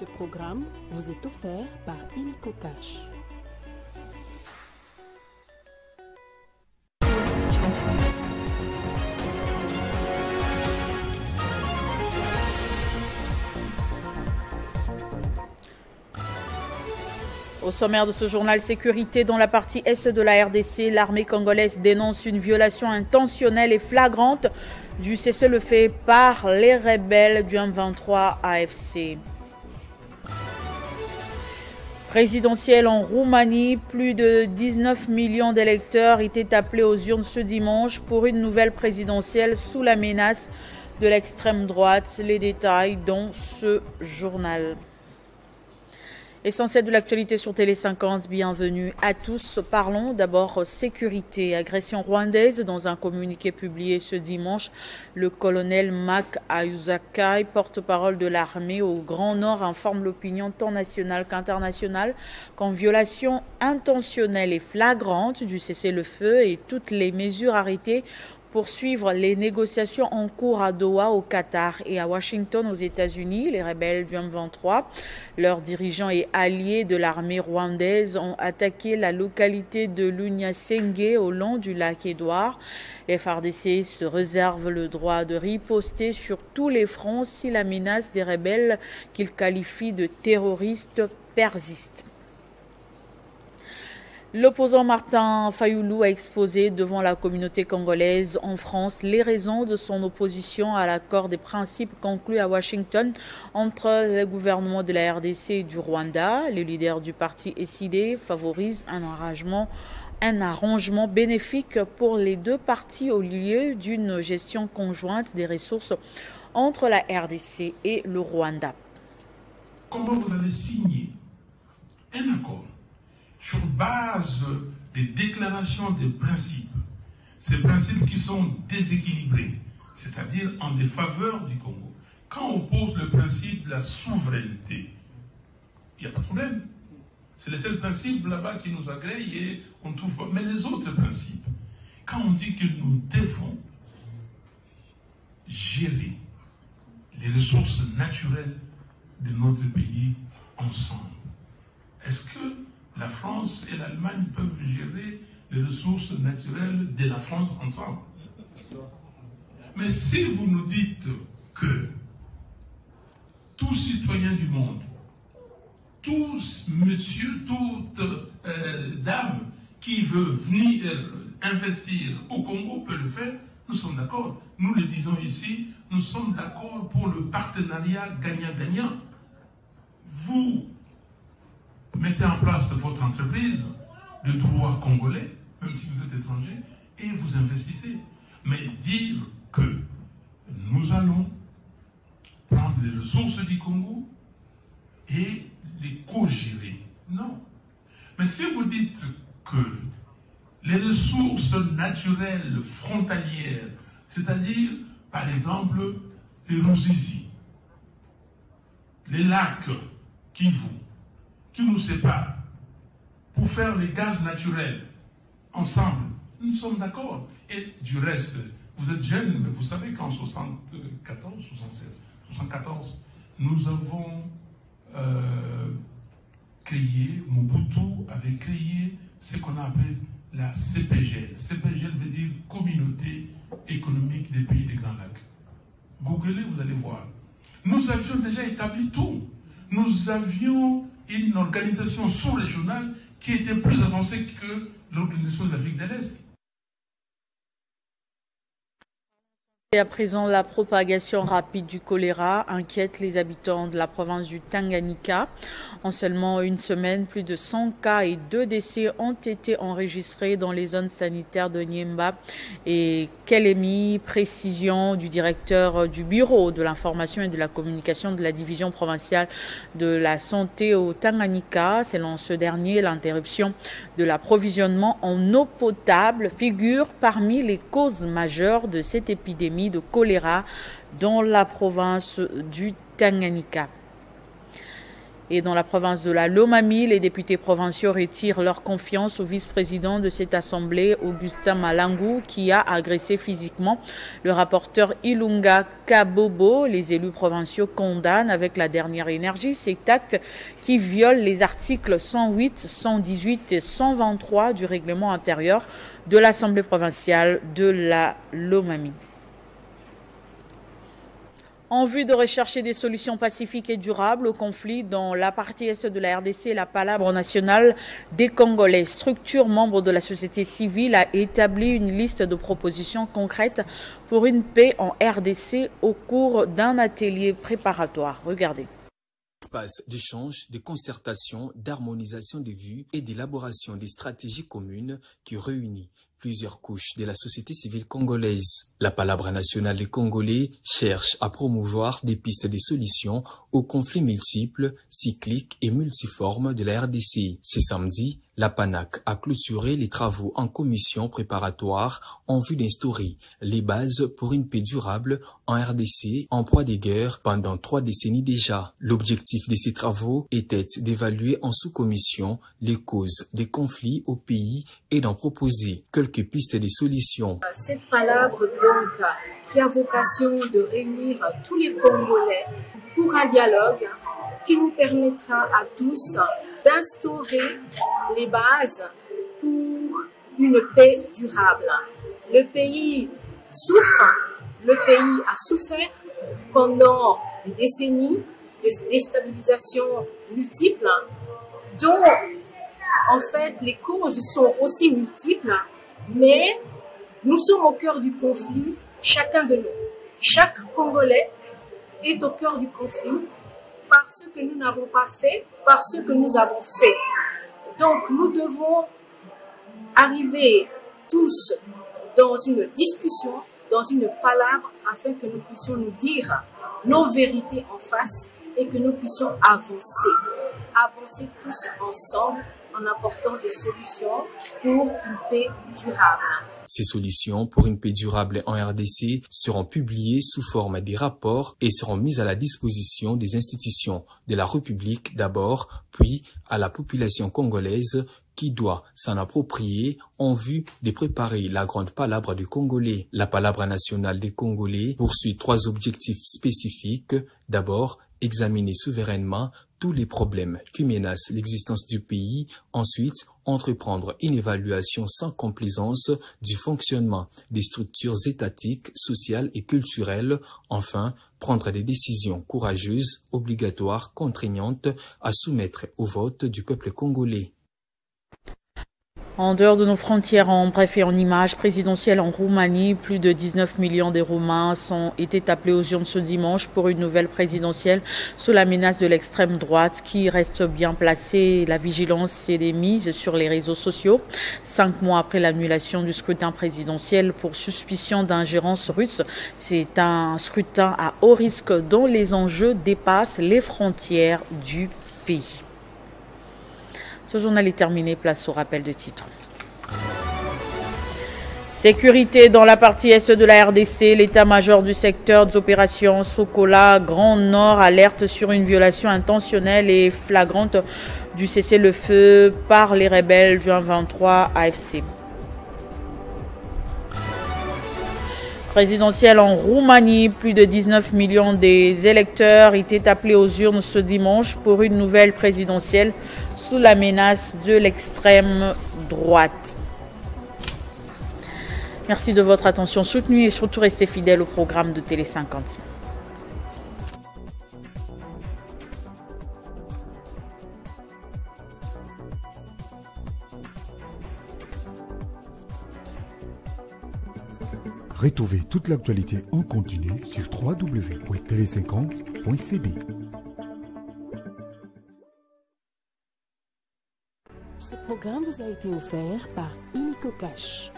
Ce programme vous est offert par Illico Cash. Au sommaire de ce journal sécurité, dans la partie est de la RDC, l'armée congolaise dénonce une violation intentionnelle et flagrante du cessez-le-feu par les rebelles du M23 AFC. Présidentielle en Roumanie, plus de 19 millions d'électeurs étaient appelés aux urnes ce dimanche pour une nouvelle présidentielle sous la menace de l'extrême droite. Les détails dans ce journal. Essentiel de l'actualité sur Télé 50, bienvenue à tous. Parlons d'abord sécurité. Agression rwandaise. Dans un communiqué publié ce dimanche, le colonel Mak Ayuzakai, porte-parole de l'armée au Grand Nord, informe l'opinion tant nationale qu'internationale qu'en violation intentionnelle et flagrante du cessez-le-feu et toutes les mesures arrêtées pour suivre les négociations en cours à Doha, au Qatar et à Washington, aux États-Unis, les rebelles du M23, leurs dirigeants et alliés de l'armée rwandaise, ont attaqué la localité de Lunyasenge au long du lac Édouard. Les FARDC se réservent le droit de riposter sur tous les fronts si la menace des rebelles qu'ils qualifient de terroristes persiste. L'opposant Martin Fayoulou a exposé devant la communauté congolaise en France les raisons de son opposition à l'accord des principes conclu à Washington entre le gouvernement de la RDC et du Rwanda. Les leaders du parti SID favorisent un arrangement bénéfique pour les deux parties au lieu d'une gestion conjointe des ressources entre la RDC et le Rwanda. Comment vous allez signer un accord sur base des déclarations des principes, ces principes qui sont déséquilibrés, c'est-à-dire en défaveur du Congo. Quand on pose le principe de la souveraineté, il n'y a pas de problème. C'est le seul principe là-bas qui nous agrée et on ne trouve pas. Mais les autres principes, quand on dit que nous devons gérer les ressources naturelles de notre pays ensemble, est-ce que la France et l'Allemagne peuvent gérer les ressources naturelles de la France ensemble? Mais si vous nous dites que tout citoyen du monde, tous monsieur, toute dame qui veut venir investir au Congo peut le faire, nous sommes d'accord. Nous le disons ici, nous sommes d'accord pour le partenariat gagnant-gagnant. Vous mettez en place votre entreprise de droit congolais, même si vous êtes étranger, et vous investissez. Mais dire que nous allons prendre les ressources du Congo et les co-gérer, non. Mais si vous dites que les ressources naturelles frontalières, c'est-à-dire, par exemple, les Ruzizi, les lacs Kivu, qui nous séparent, pour faire les gaz naturels ensemble, nous sommes d'accord. Et du reste, vous êtes jeunes, mais vous savez qu'en 74, nous avons créé, Mobutu avait créé ce qu'on a appelé la CPGL. CPGL veut dire Communauté économique des pays des Grands Lacs. Googlez, vous allez voir. Nous avions déjà établi tout. Nous avions une organisation sous-régionale qui était plus avancée que l'organisation de l'Afrique de l'Est. Et à présent, la propagation rapide du choléra inquiète les habitants de la province du Tanganyika. En seulement une semaine, plus de 100 cas et 2 décès ont été enregistrés dans les zones sanitaires de Niemba et Kelemi. Précision du directeur du bureau de l'information et de la communication de la division provinciale de la santé au Tanganyika. Selon ce dernier, l'interruption de l'approvisionnement en eau potable figure parmi les causes majeures de cette épidémie de choléra dans la province du Tanganyika. Et dans la province de la Lomami, les députés provinciaux retirent leur confiance au vice-président de cette assemblée, Augustin Malangu, qui a agressé physiquement le rapporteur Ilunga Kabobo. Les élus provinciaux condamnent avec la dernière énergie cet acte qui viole les articles 108, 118 et 123 du règlement intérieur de l'Assemblée provinciale de la Lomami. En vue de rechercher des solutions pacifiques et durables au conflit dans la partie est de la RDC, la Palabre nationale des Congolais, structure membre de la société civile, a établi une liste de propositions concrètes pour une paix en RDC au cours d'un atelier préparatoire. Regardez. Espace d'échange, de concertation, d'harmonisation des vues et d'élaboration des stratégies communes qui réunit plusieurs couches de la société civile congolaise. La Palabre nationale des Congolais cherche à promouvoir des pistes de solutions aux conflits multiples, cycliques et multiformes de la RDC. Ce samedi, la PANAC a clôturé les travaux en commission préparatoire en vue d'instaurer les bases pour une paix durable en RDC en proie des guerres pendant 3 décennies déjà. L'objectif de ces travaux était d'évaluer en sous-commission les causes des conflits au pays et d'en proposer quelques pistes de solutions. Cette palabre donc qui a vocation de réunir tous les Congolais pour un dialogue qui nous permettra à tous d'instaurer les bases pour une paix durable. Le pays souffre, le pays a souffert pendant des décennies de déstabilisation multiples, dont en fait les causes sont aussi multiples, mais nous sommes au cœur du conflit, chacun de nous. Chaque Congolais est au cœur du conflit par ce que nous n'avons pas fait, par ce que nous avons fait. Donc nous devons arriver tous dans une discussion, dans une palabre, afin que nous puissions nous dire nos vérités en face et que nous puissions avancer. Avancer tous ensemble en apportant des solutions pour une paix durable. Ces solutions pour une paix durable en RDC seront publiées sous forme de rapports et seront mises à la disposition des institutions de la République d'abord, puis à la population congolaise qui doit s'en approprier en vue de préparer la grande palabre du Congolais. La Palabre nationale des Congolais poursuit 3 objectifs spécifiques. D'abord, examiner souverainement tous les problèmes qui menacent l'existence du pays. Ensuite, entreprendre une évaluation sans complaisance du fonctionnement des structures étatiques, sociales et culturelles. Enfin, prendre des décisions courageuses, obligatoires, contraignantes à soumettre au vote du peuple congolais. En dehors de nos frontières, en bref et en images présidentielles en Roumanie, plus de 19 millions de Roumains étaient appelés aux urnes ce dimanche pour une nouvelle présidentielle sous la menace de l'extrême droite qui reste bien placée. La vigilance est mise sur les réseaux sociaux. 5 mois après l'annulation du scrutin présidentiel pour suspicion d'ingérence russe, c'est un scrutin à haut risque dont les enjeux dépassent les frontières du pays. Ce journal est terminé, place au rappel de titres. Sécurité dans la partie est de la RDC, l'état-major du secteur des opérations Sokola Grand Nord alerte sur une violation intentionnelle et flagrante du cessez-le-feu par les rebelles du 23 AFC. Présidentielle en Roumanie, plus de 19 millions des électeurs étaient appelés aux urnes ce dimanche pour une nouvelle présidentielle sous la menace de l'extrême droite. Merci de votre attention soutenue et surtout restez fidèles au programme de Télé 50. Retrouvez toute l'actualité en continu sur www.tele50.cd. Ce programme vous a été offert par Illico Cash.